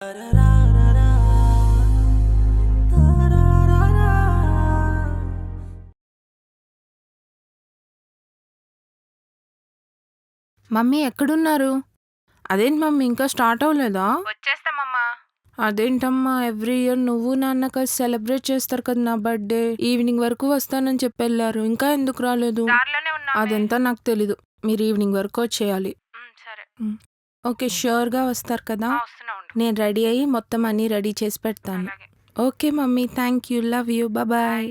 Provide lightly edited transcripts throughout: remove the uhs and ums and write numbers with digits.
Mummy ఎక్కడున్నారు? అదేంటి mummy ఇంకా స్టార్ట్ అవ్వలేదా? వచ్చేస్తామమ్మా. అదేంటమ్మా ఎవ్రీ ఇయర్ నువ్వు నాన్న కలిసి సెలబ్రేట్ చేస్తారు కదా నా బర్త్డే. ఈవినింగ్ వరకు వస్తానని చెప్పెళ్ళారు. ఇంకా ఎందుకు రాలేదు? దారిలోనే ఉన్నామే. అదంతా నాకు తెలీదు. మీరు ఈవినింగ్ వరకు వచ్చేయాలి. సరే. ఓకే ష్యూర్గా వస్తారు కదా? వస్తున్నా ఉండు. నేను రెడీ అయ్యి మొత్తం అన్నీ రెడీ చేసి పెడతాను. అలాగే. Okay mummy thank you love you bye.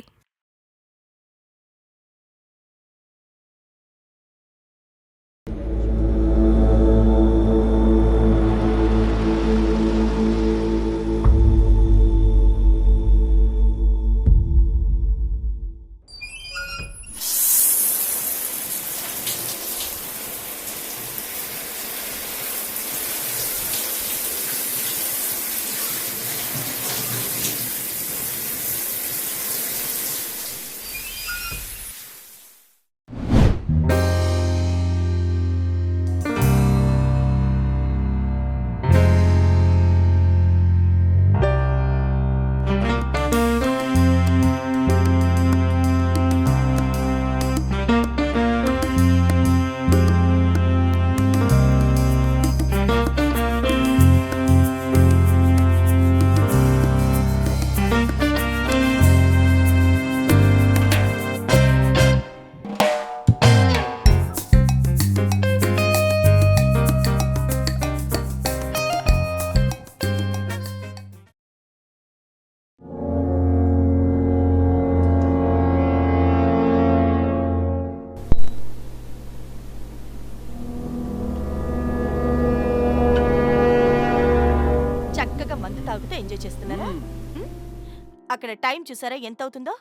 చక్కగా మందు తాగుతూ ఎంజాయ్ చేస్తున్నారా? అక్కడ టైం చూసారా ఎంత అవుతుందో?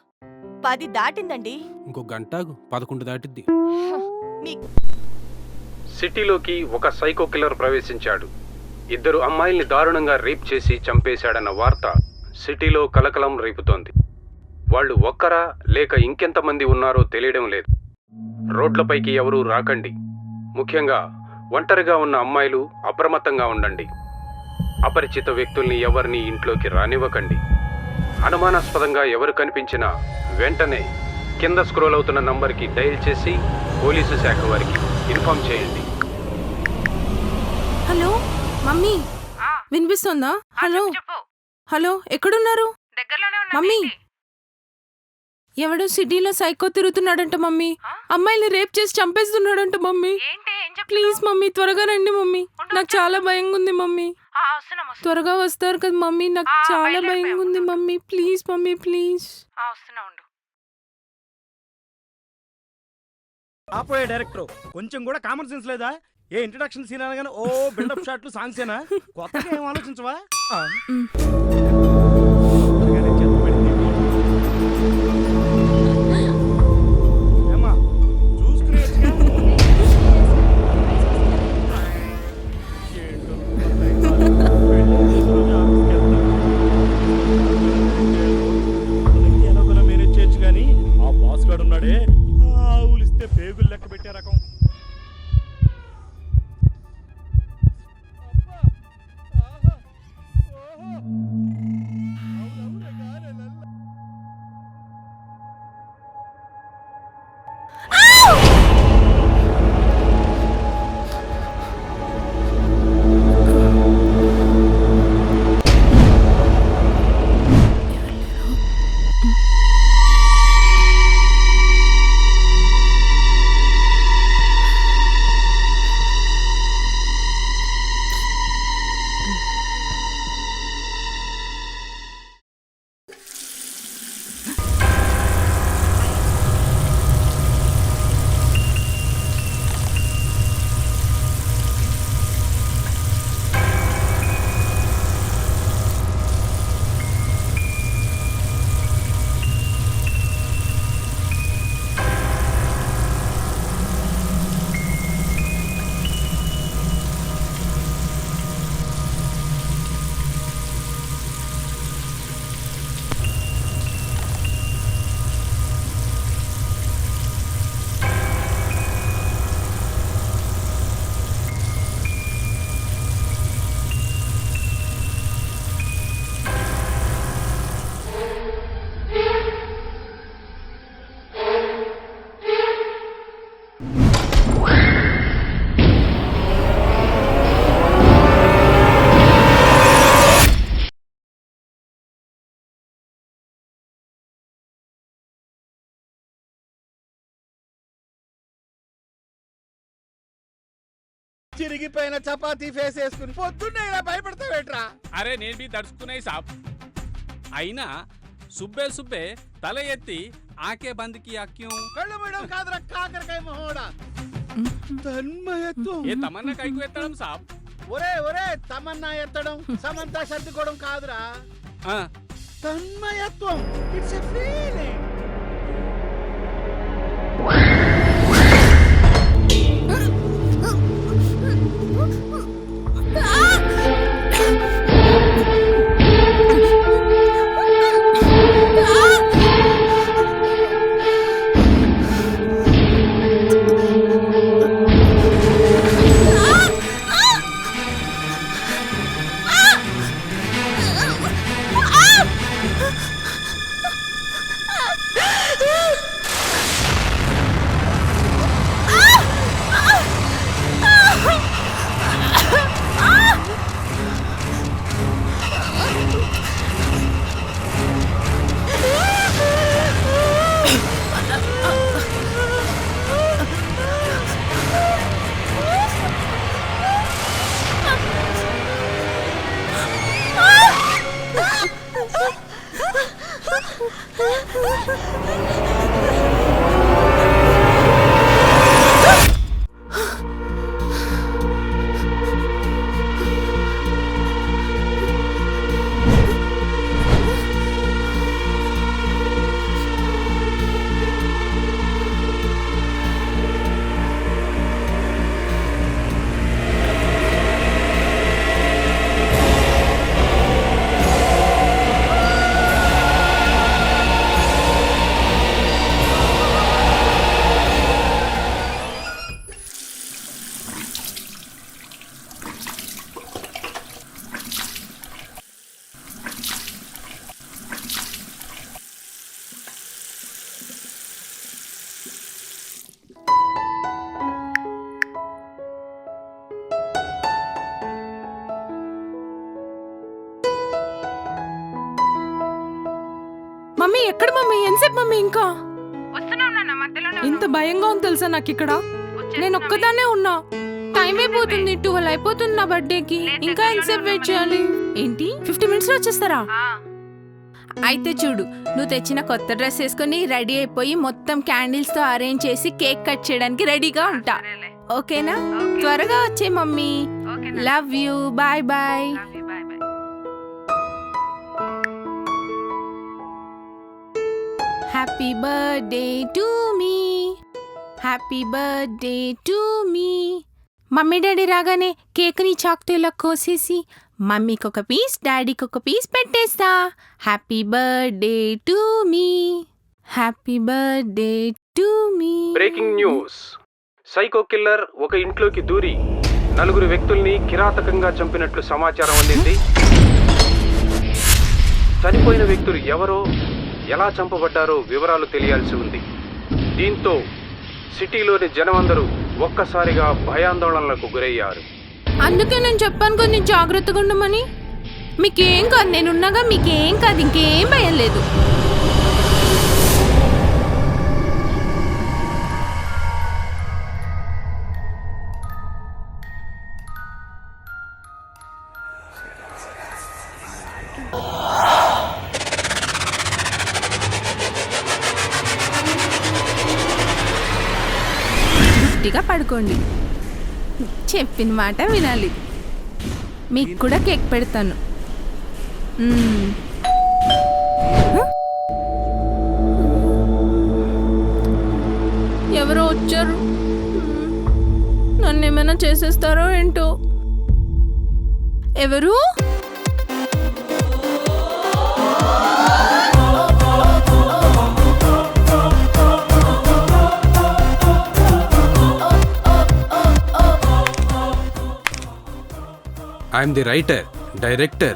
10 దాటిందండి. ఇంకో గంట 11 దాటిద్ది. మీ సిటీలోకి ఒక సైకో కిల్లర్ ప్రవేశించాడు. 2 అమ్మాయిల్ని దారుణంగా రేప్ చేసి చంపేశాడన్న వార్త సిటీలో కలకలం రేపుతోంది. వాళ్ళు ఒక్కరా లేక ఇంకెంతమంది ఉన్నారో తెలియడం లేదు. రోడ్లపైకి ఎవరూ రాకండి. ముఖ్యంగా ఒంటరిగా ఉన్న అమ్మాయిలు అప్రమత్తంగా ఉండండి. అపరిచిత వ్యక్తుల్ని ఎవరిని ఇంట్లోకి రానివ్వకండి. అనుమానాస్పదంగా ఎవరు కనిపించినా వెంటనే కింద స్క్రోల్ అవుతున్న నంబర్కి డయల్ చేసి పోలీసు శాఖ వారికి ఇన్ఫార్మ్ చేయండి. హలో మమ్మీ వినిపిస్తుందా? హలో చెప్పు. హలో ఎక్కడున్నారు దగ్గరలోనే ఉన్నా. మమ్మీ? ఎవడో సిటీలో సైకో తిరుగుతున్నాడంట మమ్మీ. అమ్మాయిని రేప్ చేసి చంపేస్తున్నాడంట మమ్మీ. ఏంటి ఏం చెప్తున్నావ్? ప్లీజ్ మమ్మీ త్వరగా రండి మమ్మీ. నాకు చాలా భయంగా ఉంది మమ్మీ. వస్తున్నాం. త్వరగా వస్తారు కదా మమ్మీ. నాకు చాలా భయంగా ఉంది మమ్మీ. Please mummy please. వస్తున్నా ఉండు. ఆపోయే డైరెక్టర్ కొంచెం కూడా కామన్ సెన్స్ లేదా? ఏ ఇంట్రడక్షన్ సీన్ అనగానే ఓ బిల్డప్ షాట్లు సాంగ్సేనా? కొత్తగా ఏం ఆలోచించవా? ఏమ్మా, చూసుకునే ఎలాగోలా మేనేజ్ చేయొచ్చు కానీ ఆ బాస్ గాడు ఉన్నాడే, ఆవులిస్తే పేగులు లెక్క పెట్టే రకం. అరిగిపోయిన చపాతీ ఫేస్ వేసుకుని పొద్దున్నే ఇలా భయపడతావేట్రా? అరే నేను బి దడుచుకున్నాయి సాబ్. అయినా సుబ్బే సుబ్బే తల ఎత్తి ఆకే బంద్కి అక్యం కళ్ళు మూయడం కాదురా కాకరకాయ మొహోడా. తన్మయత్వం. ఏ తమన్నా కైకు ఎత్తడం సాబ్. ఒరే ఒరే, తమన్నా ఎత్తడం సమంత సర్దుకోవడం కాదురా, ఆ, తన్మయత్వం. It's a feeling. మమ్మీ ఎక్కడ మమ్మీ? ఎంతసేపు మమ్మీ? ఇంకా వస్తున్నావు నాన్న, మధ్యలోనే ఇంత భయంగా ఉంది తెలుసా నాకు ఇక్కడ. నేను ఒక్కదాన్నే ఉన్నా. టైం అయిపోతుంది, 12 అయిపోతుంది నా బర్త్డేకి. ఇంకా ఎంతసేపు వెయిట్ చేయాలి? ఏంటి 50 మినిట్స్ లో వచ్చేస్తారా? అయితే చూడు, నువ్వు తెచ్చిన కొత్త డ్రెస్ వేసుకుని రెడీ అయిపోయి మొత్తం క్యాండిల్స్ తో అరేంజ్ చేసి కేక్ కట్ చేయడానికి రెడీగా ఉంటా. ఓకేనా? త్వరగా వచ్చే mummy. Love you. Bye bye. Happy birthday to me, happy birthday to me. Mummy daddy రాగానే కేక్ని చాక్టేలా కోసేసి మమ్మీకి ఒక పీస్ డాడీకి ఒక పీస్ పెట్టేస్తా. Happy birthday to me, happy birthday to me. Breaking news. Psycho killer ఒక ఇంట్లోకి దూరి 4 వ్యక్తుల్ని కిరాతకంగా చంపినట్లు సమాచారం అందింది. చనిపోయిన వ్యక్తులు ఎవరో, ఎలా చంపబడ్డారో వివరాలు తెలియాల్సి ఉంది. దీంతో సిటీలోని జనమందరూ ఒక్కసారిగా భయాందోళనలకు గురయ్యారు. అందుకే నేను చెప్పాను కదా, నేను జాగ్రత్తగా ఉండమని. మీకేం కాదు, నేనున్నాగా. మీకేం కాదు, ఇంకేం భయం లేదు. గట్టిగా పడుకోండి. చెప్పిన మాట వినాలి. మీకు కూడా కేక్ పెడతాను. ఎవరో వచ్చారు. నన్ను ఏమైనా చేసేస్తారో ఏంటో. ఎవరు? I'm the writer, director,